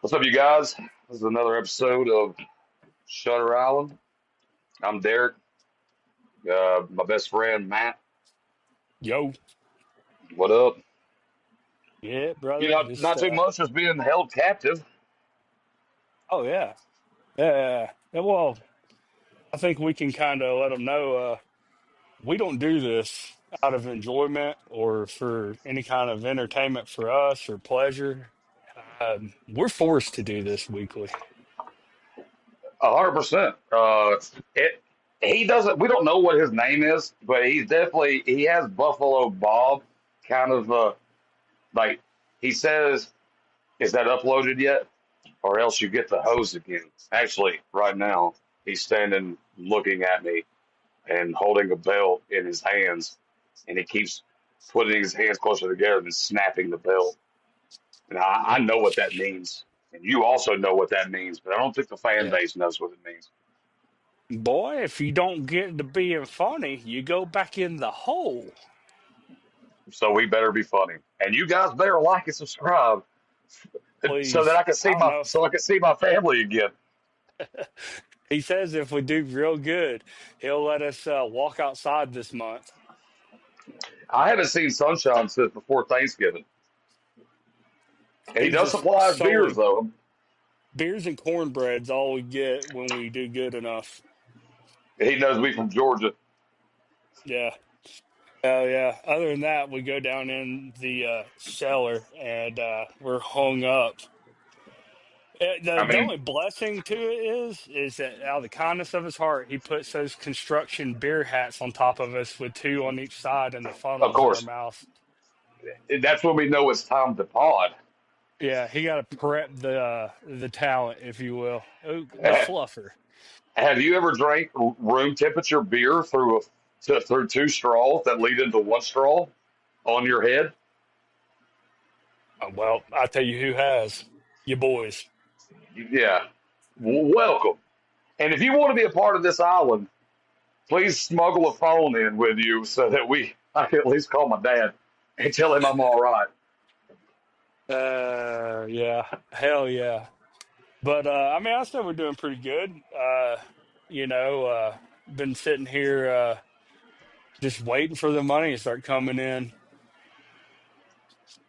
What's up, you guys? This is another episode of Shutter Island. I'm Derek, my best friend Matt. Yo, What up? yeah, brother. Not Just too much, just being held captive. oh yeah, yeah. Well, I think we can kind of let them know we don't do this out of enjoyment or for any kind of entertainment for us or pleasure. We're forced to do this weekly. 100%. It. He doesn't. We don't know what his name is, but he has Buffalo Bob kind of like he says. Is that uploaded yet? Or else you get the hose again. Actually, right now he's standing looking at me and holding a belt in his hands, and he keeps putting his hands closer together and snapping the belt. And I know what that means, and you also know what that means, but I don't think the fan Yeah, base knows what it means. boy, if you don't get to being funny, you go back in the hole. So we better be funny, and you guys better like and subscribe so that Please, I don't know. I can see my family again. He says if we do real good, he'll let us walk outside this month. I haven't seen Sunshine since before Thanksgiving. And he He's does just supply us beers solely though. beers and cornbread's all we get when we do good enough. He knows me from Georgia. Yeah. Oh yeah. Other than that, we go down in the cellar and we're hung up. I The mean, only blessing to it is that out of the kindness of his heart, he puts those construction beer hats on top of us with two on each side and the of funnels in our course, mouth. that's when we know it's time to pod. Yeah, he got to prep the talent, if you will, oh, the fluffer. Have you ever drank room temperature beer through two straws that lead into one straw on your head? Well, I tell you who has, you boys. Yeah. Welcome. And if you want to be a part of this island, please smuggle a phone in with you so that I can at least call my dad and tell him I'm all right. Yeah, hell yeah. But I mean, I said we're doing pretty good. You know, been sitting here just waiting for the money to start coming in.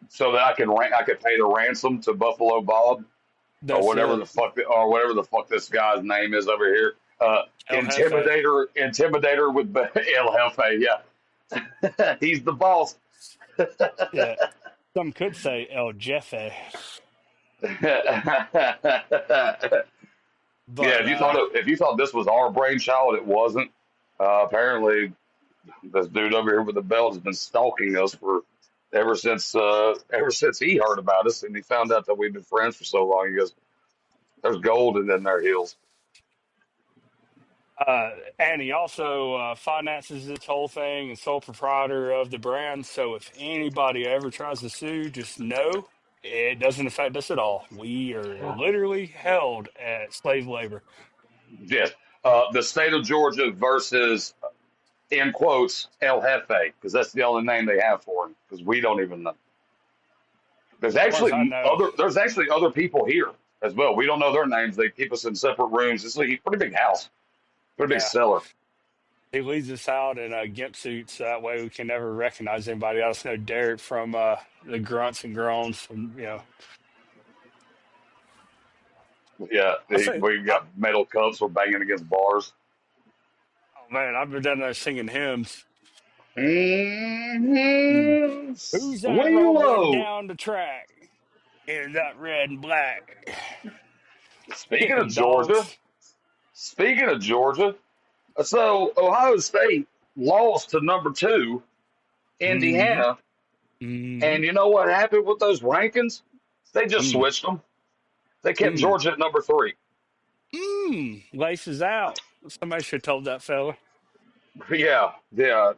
So that I can pay the ransom to Buffalo Bob That's it. or whatever the fuck this guy's name is over here. El Jefe. Intimidator with El Jefe. Yeah, he's the boss. Yeah, some could say El Jefe. Yeah, But if you thought this was our brainchild, it wasn't. Apparently, this dude over here with the belt has been stalking us for ever since he heard about us and he found out that we've been friends for so long. He goes, "There's gold in their heels." and he also finances this whole thing and sole proprietor of the brand. So if anybody ever tries to sue, just know it doesn't affect us at all. We are literally held at slave labor. Yes, the state of Georgia versus in quotes El Jefe because that's the only name they have for him because we don't even know. As far as I know, There's actually other people here as well. We don't know their names. They keep us in separate rooms. It's a pretty big house, pretty big yeah, cellar. he leads us out in gimp suits. So that way we can never recognize anybody else. Know Derek from the grunts and groans. From, Yeah, I say, we got metal cups. We're banging against bars. oh man, I've been down there singing hymns. Mm-hmm. Who's that Swing rolling low. down the track in that red and black? Speaking of Kicking Georgia, dogs. speaking of Georgia, so Ohio State lost to number two, Hmm. Indiana, Hmm. and you know what happened with those rankings? They just Mm. switched them. They kept Mm. Georgia at number three. Laces out. Somebody should have told that fella. Yeah, yeah.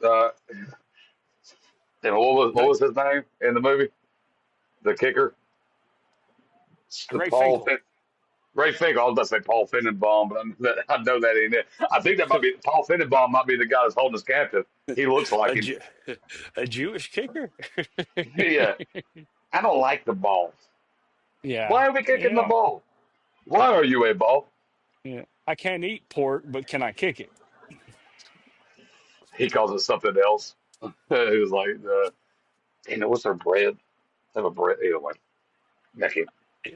And what But was his name in the movie? The kicker, the Ray Paul Finkel. Fin- Ray Fick. I was about to say Paul Finnenbaum, but I know that ain't it. I think that might be Paul Finnenbaum. Might be the guy that's holding us captive. He looks like A, him. Jew, a Jewish kicker? Yeah, I don't like the ball. Yeah, Why are we you kicking the know, ball? Why are you a ball? yeah. I can't eat pork, but can I kick it? He calls it something else. He was like, you know, what's their bread? They have a bread. Anyway, Becky. Yeah,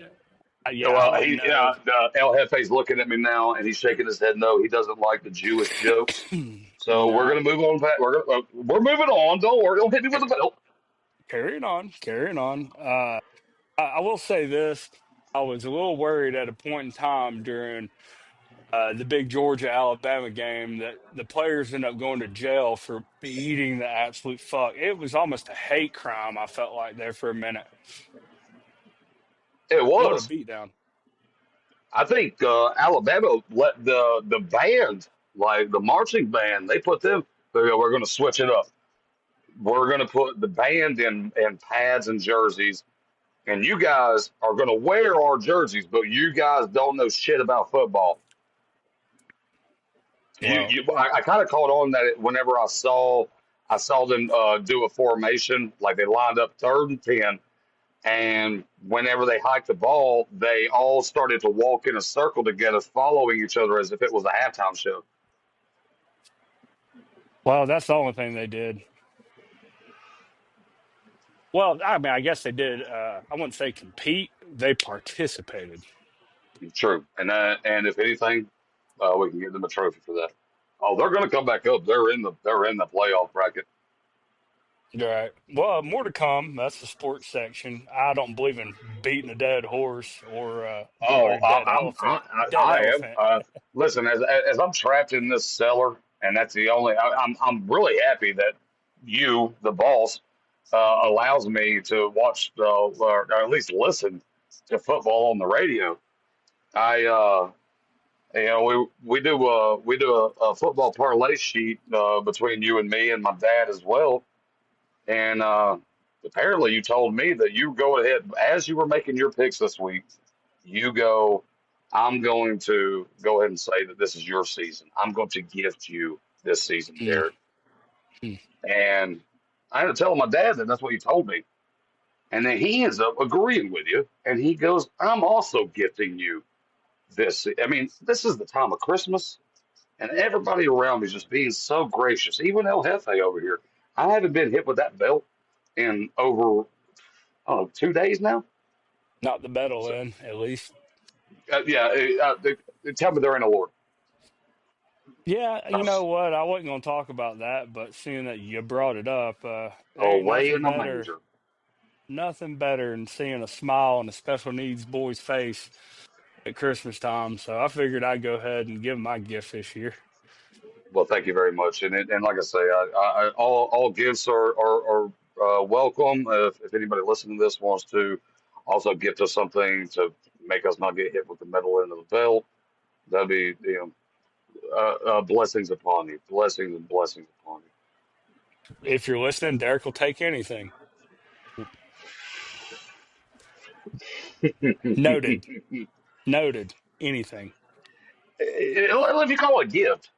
yeah. I Well, don't know. El Jefe's looking at me now, and he's shaking his head. No, he doesn't like the Jewish jokes. So we're Nah, gonna move on. We're moving on. Don't worry. Don't hit me with the belt. carrying on, carrying on. I will say this: I was a little worried at a point in time during the big Georgia Alabama game that the players end up going to jail for beating the absolute fuck. It was almost a hate crime. I felt like there for a minute. It What a was. beatdown! I think Alabama let the band, like the marching band, they put them. They go, we're going to switch it up. We're going to put the band in pads and jerseys, and you guys are going to wear our jerseys, but you guys don't know shit about football. Well, I kind of caught on that whenever I saw them do a formation, like they lined up 3rd and 10, and whenever they hiked the ball, they all started to walk in a circle together, following each other as if it was a halftime show. well, that's the only thing they did. Well, I mean, I guess they did. I wouldn't say compete; they participated. True, and if anything, we can give them a trophy for that. Oh, they're going to come back up. They're in the playoff bracket. Right. Well, more to come. That's the sports section. I don't believe in beating a dead horse or Oh, a dead elephant. Dead I am. elephant. Listen, as I'm trapped in this cellar, and that's the only. I'm really happy that you, the boss, allows me to watch or at least listen to football on the radio. I you know we do a football parlay sheet between you and me and my dad as well, and apparently you told me that you go ahead as you were making your picks this week. You go, I'm going to go ahead and say that this is your season. I'm going to gift you this season, Mm, Derek. mm, And I had to tell my dad that that's what you told me. And then he ends up agreeing with you. And he goes, I'm also gifting you this. I mean, this is the time of Christmas. And everybody around me is just being so gracious. Even El Jefe over here. I haven't been hit with that belt in over, I don't know, 2 days now. Not the battle So, in, at least. yeah, they tell me they're in a war. Yeah, you know what? I wasn't going to talk about that, but seeing that you brought it up, there ain't Away in a manger. nothing better than seeing a smile on a special needs boy's face at Christmas time. So I figured I'd go ahead and give him my gift this year. Well, thank you very much. And like I say, all gifts are welcome. If anybody listening to this wants to also gift us something to make us not get hit with the metal end of the belt, that'd be blessings upon you, blessings and blessings upon If you're listening, Derek will take anything. you. Noted. Noted. Anything. If you call it a gift,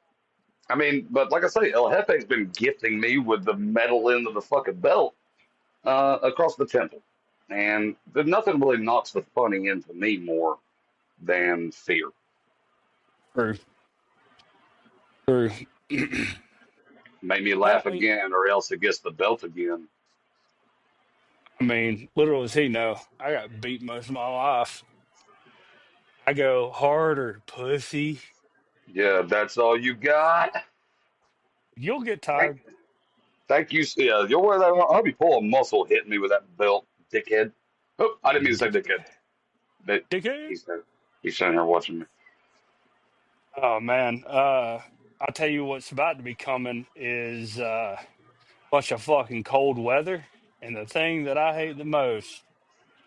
I mean, but like I say, El Jefe's been gifting me with the metal end of the fucking belt across the temple. And nothing really knocks the funny into me more than fear. True. True. Make me Well, laugh again, or else it gets the belt again. I mean, little does he know, I got beat most of my life. I go harder, pussy. Yeah, that's all you got. You'll get Thank, tired. thank you. Yeah, you'll wear that. I'll be pulling muscle hitting me with that belt, dickhead. Oh, I didn't mean to say Dick, dickhead. But dickhead. he's there. He's sitting here watching me. Oh man. I'll tell you what's about to be coming is bunch of fucking cold weather. And the thing that I hate the most,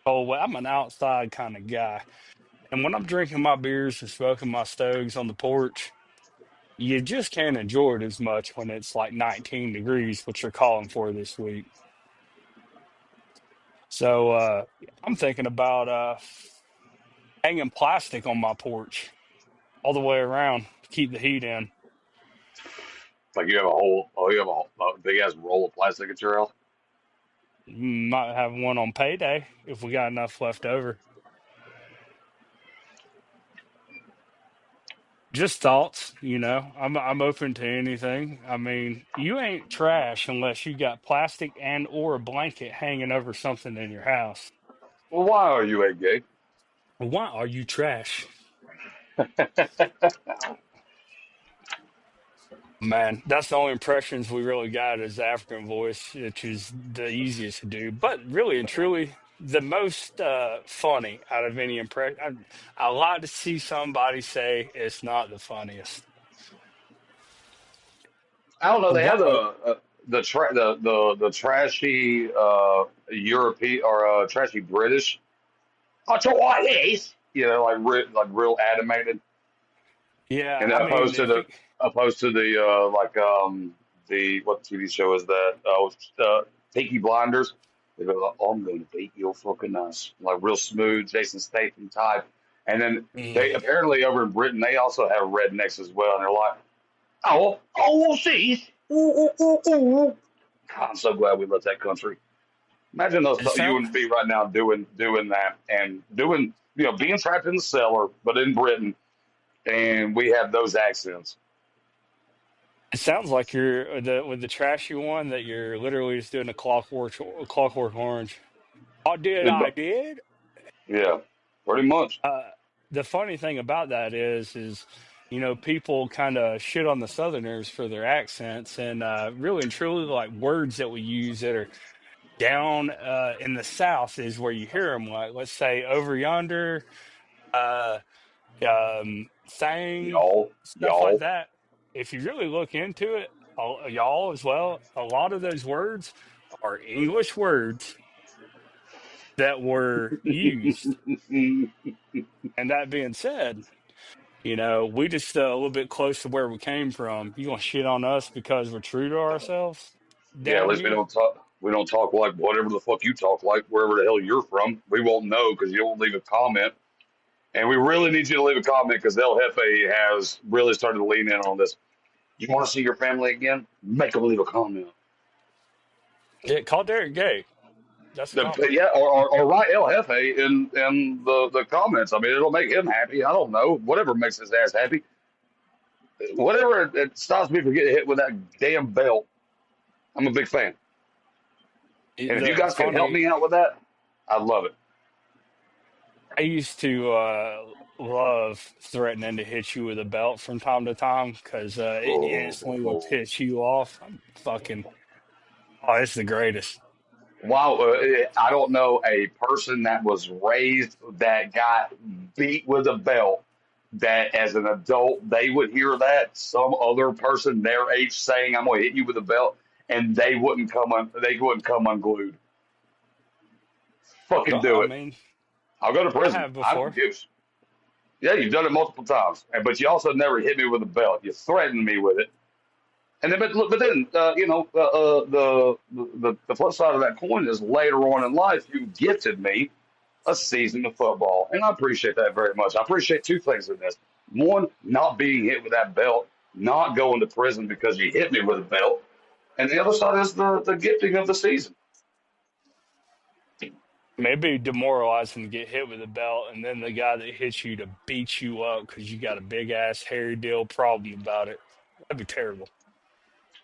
cold weather. I'm an outside kind of guy. And when I'm drinking my beers and smoking my stogies on the porch, you just can't enjoy it as much when it's like 19 degrees, which you're calling for this week. So I'm thinking about hanging plastic on my porch all the way around to keep the heat in. Like you have a big ass roll of plastic at your house. Might have one on payday if we got enough left over. Just thoughts, you know. I'm open to anything. I mean, you ain't trash unless you got plastic and or a blanket hanging over something in your house. Well, why are you a gay? Why are you trash? Man, that's the only impressions we really got is the African voice, which is the easiest to do. But really and truly, the most funny out of any impression. I like to see somebody say it's not the funniest. I don't know. They have What? the trashy European or trashy British. Oh, so what is? You know, like real animated, Yeah, and I mean, if it, opposed to the the what TV show is that? Peaky Blinders. They go, like, oh, I'm going to beat your fucking ass, like real smooth Jason Statham type. And then mm, they apparently over in Britain they also have rednecks as well, and they're like, oh, see, ooh, ooh, ooh, ooh. God, I'm so glad we left that country. Imagine those it you sound and me right now doing that and doing being trapped in the cellar, but in Britain, and we have those accents. it sounds like you're the with the trashy one that you're literally just doing a clockwork orange. Oh, did And, I did? yeah, pretty much. The funny thing about that is you know people kind of shit on the Southerners for their accents, and really and truly like words that we use that are down in the South is where you hear them. Like let's say over yonder, uh, thing, stuff like Y'all. that. If you really look into it, y'all as well, a lot of those words are English words that were used. And that being said, you know, we just a little bit close to where we came from. You gonna shit on us because we're true to ourselves Yeah, at down least we here? don't talk. We don't talk like whatever the fuck you talk like, wherever the hell you're from. We won't know because you don't leave a comment. And we really need you to leave a comment because El Jefe has really started to lean in on this. You want to see your family again? Make them leave a comment. Yeah, call Derek gay. That's a compliment. Yeah, or write El Jefe in the comments. I mean, it'll make him happy. I don't know. Whatever makes his ass happy. Whatever it stops me from getting hit with that damn belt. I'm a big fan. And if you The guys can help funny, me out with that, I'd love it. I used to love threatening to hit you with a belt from time to time because it instantly would Oh. piss you off. I'm fucking, oh, it's the greatest. Wow, I don't know a person that was raised that got beat with a belt that as an adult they would hear that some other person their age saying I'm gonna hit you with a belt and they wouldn't come unglued. Fucking Well, do I it. mean, I'll go to I prison. have I before. forgive. Yeah, you've done it multiple times, but you also never hit me with a belt. You threatened me with it, and then but then the flip side of that coin is later on in life you gifted me a season of football, and I appreciate that very much. I appreciate two things in this: one, not being hit with that belt, not going to prison because you hit me with a belt, and the other side is the gifting of the season. Maybe demoralizing to get hit with a belt, and then the guy that hits you to beat you up because you got a big ass hairy deal problem about it. That'd be terrible.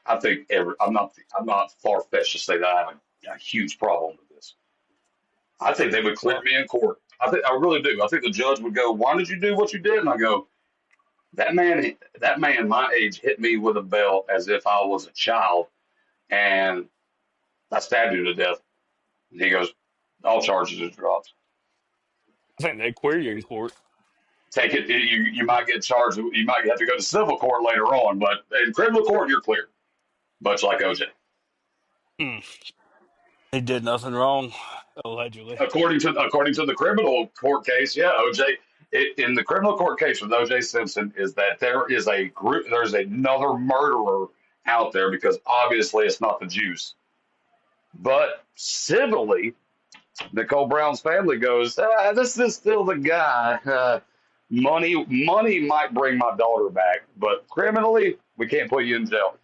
I think I'm not far fetched to say that I have a huge problem with this. I think they would clear Well, me in court. I really do. I think the judge would go, "Why did you do what you did?" And I go, that man my age hit me with a belt as if I was a child, and I stabbed him to death." And he goes, "All charges are dropped. I think they queer you in court. Take it. You might get charged. You might have to go to civil court later on, but in criminal court you're clear." Much like OJ. Hmm. He did nothing wrong, allegedly. According to the criminal court case, yeah, OJ. In the criminal court case with OJ Simpson, is that there is a group, there's another murderer out there because obviously it's not the juice. But civilly, Nicole Brown's family goes, "This is still the guy. Money might bring my daughter back, but criminally, we can't put you in jail."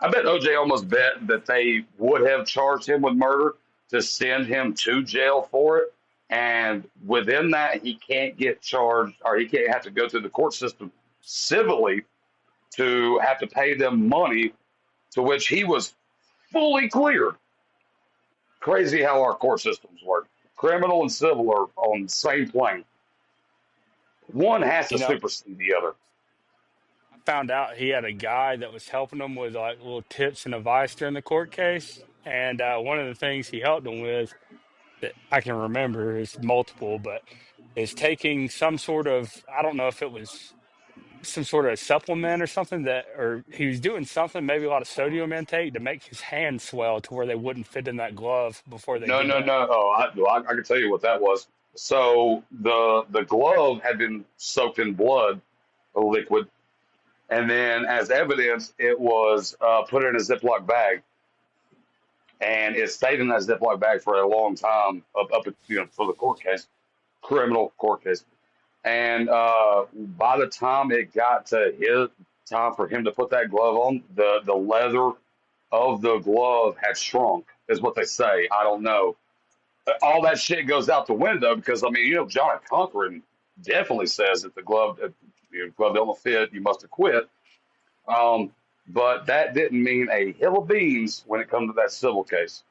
I bet OJ almost bet that they would have charged him with murder to send him to jail for it. And within that, he can't get charged or he can't have to go through the court system. civilly to have to pay them money, to which he was fully cleared. Crazy how our court systems work. Criminal and civil are on the same plane. One has to You know, supersede the other. I found out he had a guy that was helping him with like little tips and advice during the court case. And one of the things he helped him with that I can remember is multiple, but is taking some sort of, I don't know if it was some sort of supplement or something that, or he was doing something, maybe a lot of sodium intake to make his hands swell to where they wouldn't fit in that glove before they No, did no, that. no. Oh, I can tell you what that was. So the glove had been soaked in blood, a liquid, and then as evidence, it was put in a Ziploc bag, and it stayed in that Ziploc bag for a long time, up for the court case, criminal court case. And by the time it got to his time for him to put that glove on, the leather of the glove had shrunk, is what they say. I don't know. All that shit goes out the window because I mean, John Conquerin definitely says that the glove, if your glove don't fit, you must have quit. Um, but that didn't mean a hill of beans when it comes to that civil case.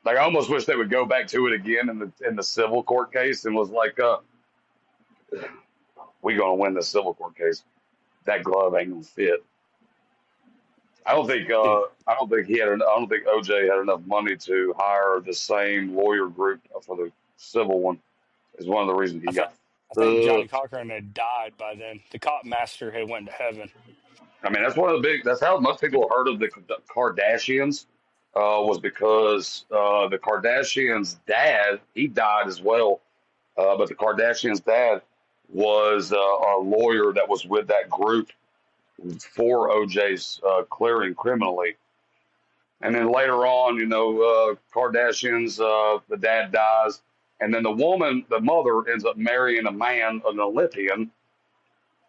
Like I almost wish they would go back to it again in the civil court case and was like, we gonna win the civil court case. That glove ain't gonna fit. Dude, I don't think he had. I don't think OJ had enough money to hire the same lawyer group for the civil one. Is one of the reasons he I think got I think Johnny fucked. Cochran had died by then. The cop master had went to heaven. I mean, that's one of the big. That's how most people heard of the Kardashians. Was because the Kardashians' dad he died as well, but the Kardashians' dad was a lawyer that was with that group for OJ's clearing criminally. And then later on, Kardashians, the dad dies, and then the woman, the mother, ends up marrying a man, an Olympian,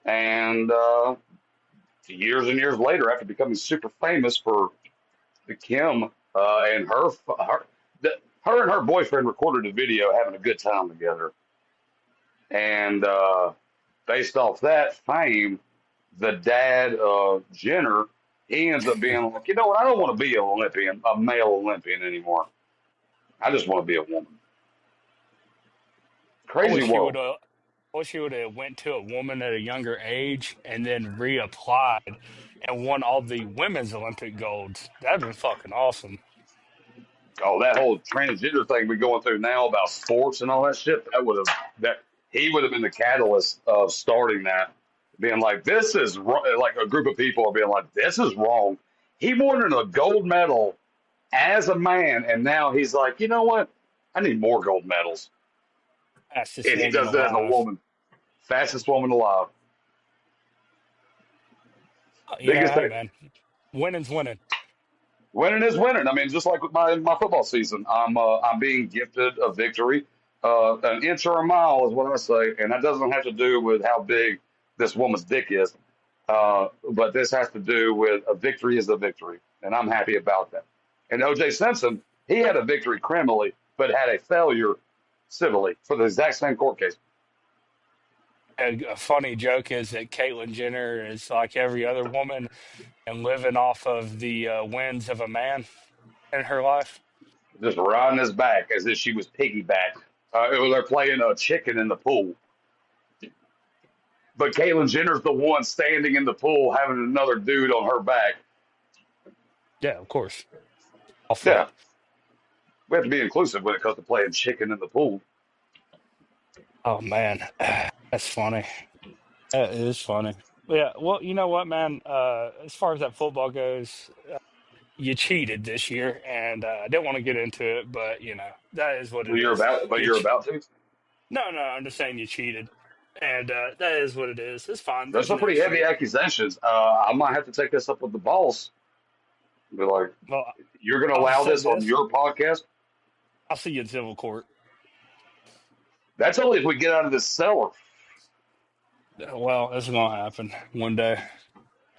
and years and years later, after becoming super famous for the Kim and her and her boyfriend recorded a video having a good time together, and based off that fame, the dad, Jenner, he ends up being like, you know what? I don't want to be an Olympian, a male Olympian anymore. I just want to be a woman. I Crazy wish he world. would have. I wish he would have went to a woman at a younger age and then reapplied and won all the women's Olympic golds. That'd been fucking awesome. Oh, that whole transgender thing we're going through now about sports and all that shit. That he would have been the catalyst of starting that, being like, this is like a group of people are being like, this is wrong. He won a gold medal as a man, and now he's like, you know what? I need more gold medals, Fastest and he woman does it as a alive. woman, fastest woman alive, biggest Hey thing. man, winning's winning. Winning is winning. I mean, just like with my football season, I'm being gifted a victory, an inch or a mile is what I say, and that doesn't have to do with how big this woman's dick is, but this has to do with a victory is a victory, and I'm happy about that. And O.J. Simpson, he had a victory criminally, but had a failure civilly for the exact same court case. A funny joke is that Caitlyn Jenner is like every other woman and living off of the wins of a man in her life. Just riding his back as if she was piggyback. They're playing a chicken in the pool. But Caitlyn Jenner's the one standing in the pool having another dude on her back. Yeah, of course. All for Yeah, it. we have to be inclusive when it comes to playing chicken in the pool. Oh man, that's funny. That is funny. Yeah, well, you know what, man? As far as that football goes, you cheated this year, and I didn't want to get into it, but that is what But it is. you're about to. No, no, I'm just saying you cheated, and that is what it is. It's fine. There's There's some pretty next heavy year. accusations. I might have to take this up with the boss. Be like, Well, you're going to I'll just allow say this on this: your podcast? I'll see you in civil court. That's only if we get out of this cellar. Well, that's gonna happen one day.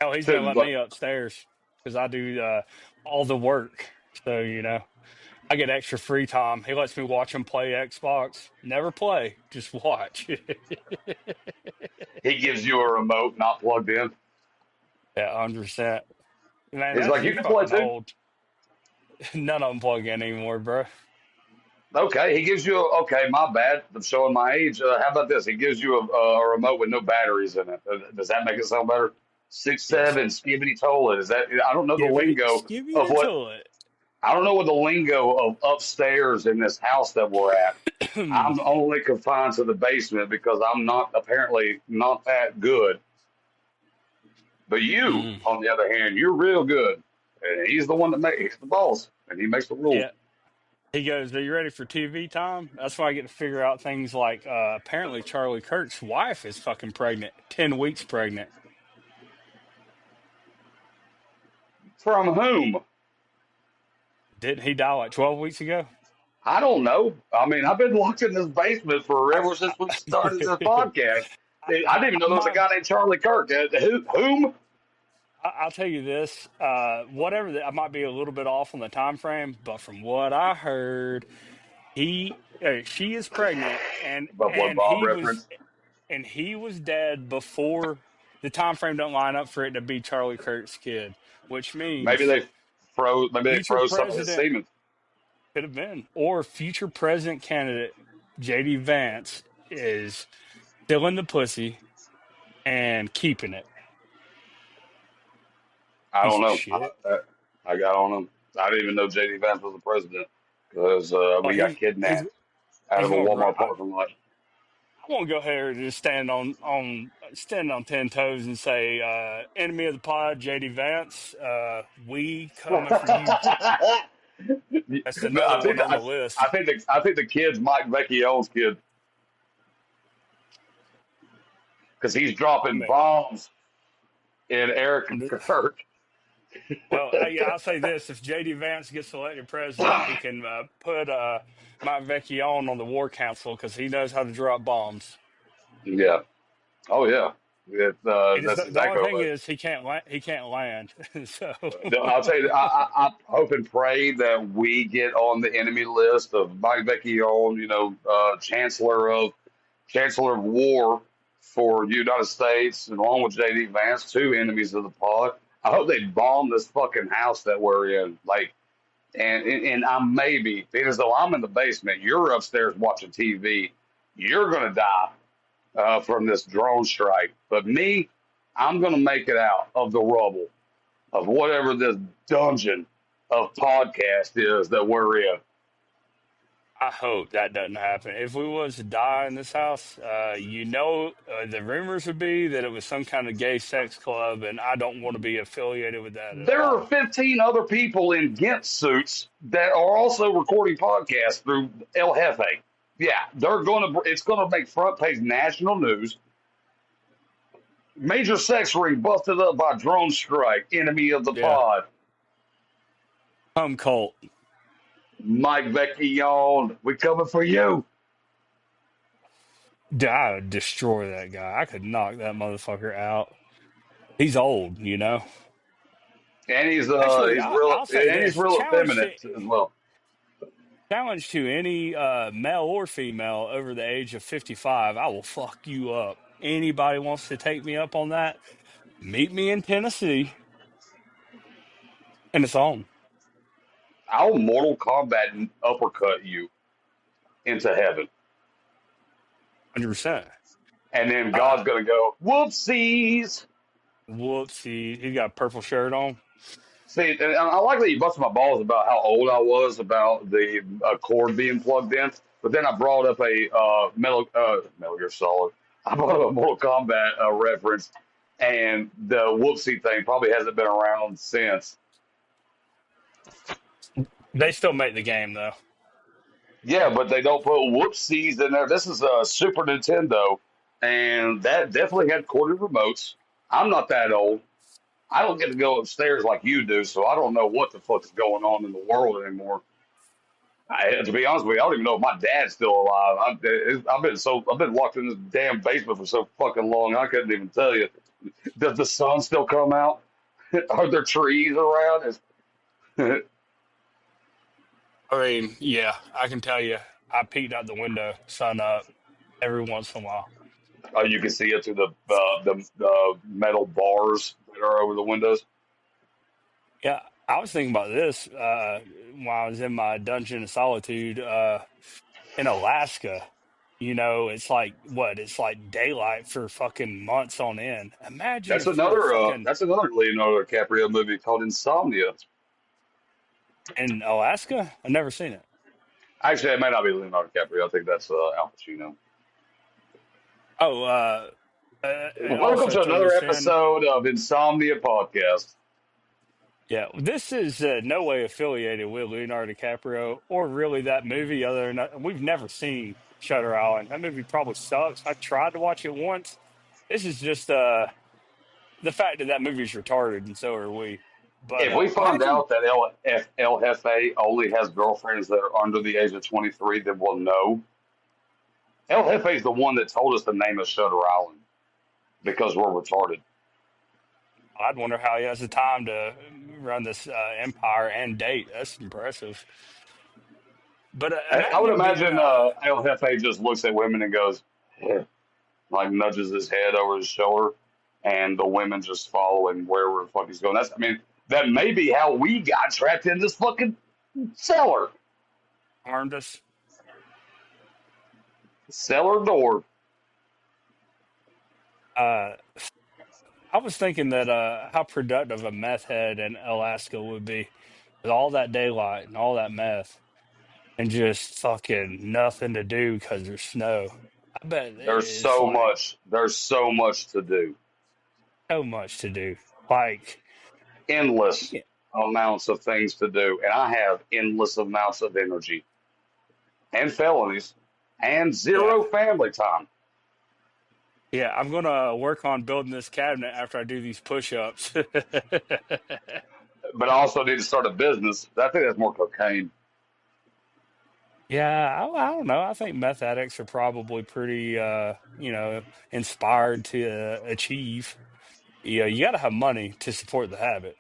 Hell, he's gonna let me But upstairs because I do all the work. So I get extra free time. He lets me watch him play Xbox. Never play, just watch. He gives you a remote not plugged in. Yeah, 100%. Man, He's that's like, you you're can play fucking too. old. None of them plug in anymore, bro. Okay, he gives you okay. My bad. I'm showing my age. How about this? He gives you a remote with no batteries in it. Does that make it sound better? Six Yes. seven skibbity toilet. Is that? I don't know the lingo Give me of the what. toilet. I don't know what the lingo of upstairs in this house that we're at. I'm only confined to the basement because I'm not apparently not that good. But you, Mm. on the other hand, you're real good. And he's the one that makes he's the boss, and he makes the rules. Yeah. He goes, "Are you ready for TV time?" That's why I get to figure out things like apparently Charlie Kirk's wife is fucking pregnant, 10 weeks pregnant. From whom? Didn't he die like 12 weeks ago? I don't know. I mean, I've been locked in this basement for ever since we started this podcast. I didn't even know there was a My, guy named Charlie Kirk. Whom? I'll tell you this, whatever I might be a little bit off on the time frame, but from what I heard, she is pregnant, Buffalo Bob reference. and he was dead before the time frame don't line up for it to be Charlie Kirk's kid, which Maybe means they froze. Maybe they future froze some of his president semen. could have been, or future president candidate JD Vance is still in the pussy and keeping it. I Piece don't of know. shit. I got on him. I didn't even know JD Vance was the president because Oh, we got he's kidnapped out he's of a gonna run. Walmart parking lot. I want to go ahead and just stand on 10 toes and say, enemy of the pod, JD Vance, we coming for you. I That's another think one on the I list. think I think the kid's Mike Vecchione's kid because he's I dropping mean, bombs in Eric and Kirk. well, I'll say this: if JD Vance gets elected president, he can put Mike Vecchione on the war council because he knows how to drop bombs. Yeah. Oh yeah. It's That's the only exactly thing what. is he can't land. So I'll tell you. I hope and pray that we get on the enemy list of Mike Vecchione. Chancellor of War for the United States, and along with JD Vance, two enemies of the pod. I hope they bomb this fucking house that we're in. Like, and I'm maybe because though I'm in the basement, you're upstairs watching TV. You're gonna die from this drone strike. But me, I'm going to make it out of the rubble of whatever this dungeon of podcast is that we're in. I hope that doesn't happen. If we was to die in this house, the rumors would be that it was some kind of gay sex club, and I don't want to be affiliated with that at There are all. 15 other people in Ghent suits that are also recording podcasts through El Jefe. Yeah, they're going to. It's going to make front page national news. Major sex ring busted up by drone strike. Enemy of the Yeah, pod. home cult. Mike Vecchione, we coming for you. I would destroy that guy. I could knock that motherfucker out. He's old, you know. And Actually, I'll say he's this: real effeminate as well. challenge to any male or female over the age of 55. I will fuck you up. Anybody wants to take me up on that? Meet me in Tennessee, and it's on. I'll Mortal Kombat uppercut you into heaven, 100%. and then God's Uh, gonna go whoopsies. Whoopsie. He got a purple shirt on. See, and I like that you busted my balls about how old I was about the cord being plugged in, but then I brought up a Metal Gear Solid. I brought up a Mortal Kombat reference, and the whoopsie thing probably hasn't been around since. They still make the game, though. Yeah, but they don't put whoopsies in there. This is a Super Nintendo, and that definitely had corded remotes. I'm not that old. I don't get to go upstairs like you do, so I don't know what the fuck is going on in the world anymore. To be honest with you, I don't even know if my dad's still alive. I've been locked in this damn basement for so fucking long. I couldn't even tell you. Does the sun still come out? Are there trees around? I mean, yeah, I can tell you, I peeked out the window, sun up, every once in a while. You can see it through the metal bars that are over the windows. Yeah, I was thinking about this while I was in my dungeon of solitude in Alaska. You know, it's like what? It's like daylight for fucking months on end. Imagine if you're fucking That's another Leonardo DiCaprio movie called Insomnia. in Alaska. I've never seen it. Actually, it may not be Leonardo DiCaprio. I think that's Al Pacino. Oh, Welcome also to throw another this in. episode of Insomnia Podcast. Yeah, this is no way affiliated with Leonardo DiCaprio or really that movie. Other than we've never seen Shutter Island. That movie probably sucks. I tried to watch it once. This is just the fact that that movie's retarded, and so are we. But If we find imagine, out that El Jefe only has girlfriends that are under the age of 23, then we'll know. El Jefe is the one that told us the name of Shutter Island because we're retarded. I'd wonder how he has the time to run this empire and date. That's impressive. But I would imagine being imagine El Jefe just looks at women and goes, "Yeah," like nudges his head over his shoulder, and the women just follow him wherever the fuck he's going. I mean, that may be how we got trapped in this fucking cellar. harmed us. Cellar door. Uh, I was thinking that how productive a meth head in Alaska would be with all that daylight and all that meth and just fucking nothing to do because there's snow. I bet it's like There's so much to do. so much to do. Like, Endless yeah, amounts of things to do. And I have endless amounts of energy and felonies and yeah, zero family time. yeah. I'm gonna work on building this cabinet after I do these push-ups. But I also need to start a business. I think that's more cocaine. Yeah, I don't know. I think meth addicts are probably pretty, inspired to achieve. Yeah, you got to have money to support the habit,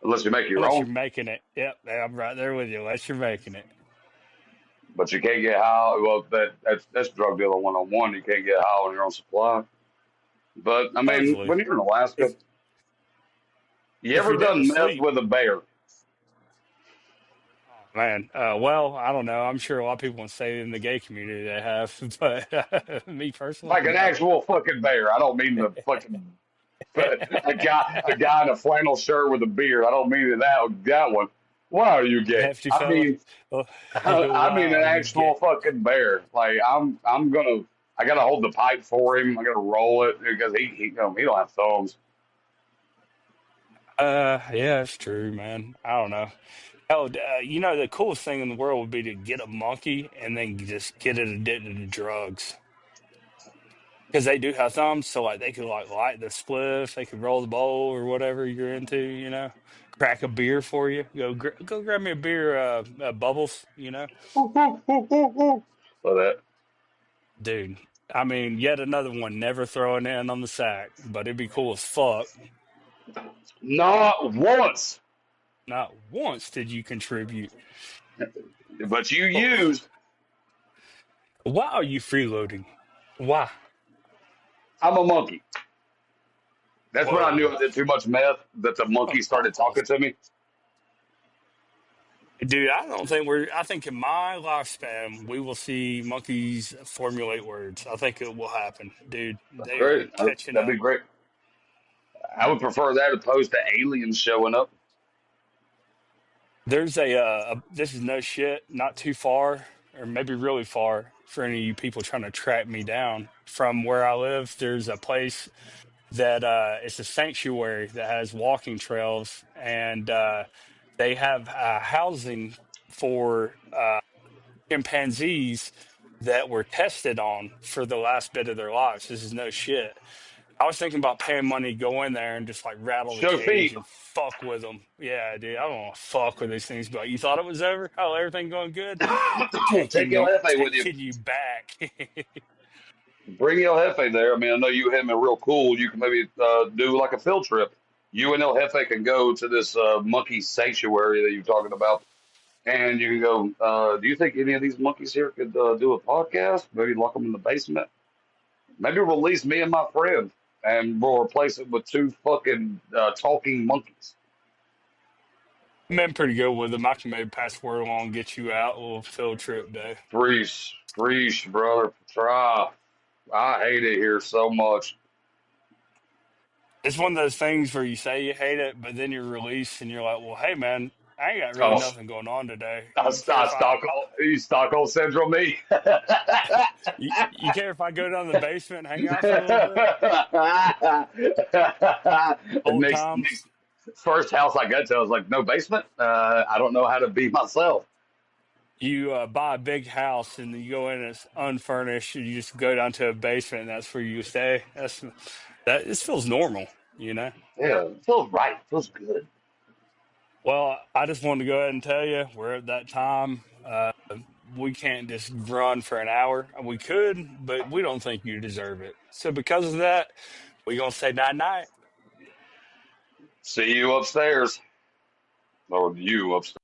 Unless you make your unless you're own. making it. Yep, I'm right there with you. Unless you're making it, But you can't get high. Well, that's drug dealer 101. You can't get high on your own supply. But I mean, supposedly. when you're in Alaska, If you if ever you're dead done meth asleep, with a bear? oh, man. Well, I don't know. I'm sure a lot of people would say in the gay community they have, but me personally, Like an no. actual fucking bear. I don't mean the fucking a guy in a flannel shirt with a beard. I don't mean that one. Why are you gay? Hefty fella. Oh, I mean wow, an you actual get. fucking bear. Like I gotta hold the pipe for him. I gotta roll it because he don't have thumbs. Yeah, it's true, man. I don't know. Hell, the coolest thing in the world would be to get a monkey and then just get it addicted to drugs. Because they do have thumbs, so like they could like light the spliff, they could roll the bowl or whatever you're into, crack a beer for you. Go grab me a beer, bubbles, So that dude. I mean, yet another one never throwing in on the sack, but it'd be cool as fuck. not once, Not once did you contribute. but you Oh, used. why are you freeloading? Why? I'm a monkey. That's when I knew Whoa. I did too much meth. That the monkey started talking to me. Dude, I don't think I think in my lifespan, we will see monkeys formulate words. I think it will happen. Dude, That's they are great. catching That'd be up. great. I would prefer that opposed to aliens showing up. There's this is no shit, not too far, or maybe really far for any of you people trying to track me down from where I live. There's a place that it's a sanctuary that has walking trails, and they have housing for chimpanzees that were tested on for the last bit of their lives. This is no shit. I was thinking about paying money, to go in there and just like rattle the Show cage feet. and fuck with them. Yeah, dude, I don't want to fuck with these things. But you thought it was over? Oh, everything going good? Take El Jefe with you. Taking you back. Bring El Jefe there. I mean, I know you and him are real cool. You can maybe do like a field trip. You and El Jefe can go to this monkey sanctuary that you're talking about, and you can go. Do you think any of these monkeys here could do a podcast? Maybe lock them in the basement. Maybe release me and my friend, and we'll replace it with two fucking talking monkeys. I've been pretty good with them. I can maybe pass word along, get you out a little field trip day. Freeze, freeze, brother. Try. I hate it here so much. It's one of those things where you say you hate it, but then you're released and you're like, well, hey, man, I ain't got really Oh, nothing going on today. I, You care I if Stockholm, you Stockholm Central me. you care if I go down to the basement and hang out for a little bit? Old next times. first house I got to, I was like, no basement. I don't know how to be myself. You buy a big house and you go in and it's unfurnished and you just go down to a basement and that's where you stay. That this feels normal, you know? Yeah, it feels right. It feels good. Well, I just wanted to go ahead and tell you we're at that time. We can't just run for an hour. We could, but we don't think you deserve it. So because of that, we're gonna say night night. See you upstairs, or you upstairs.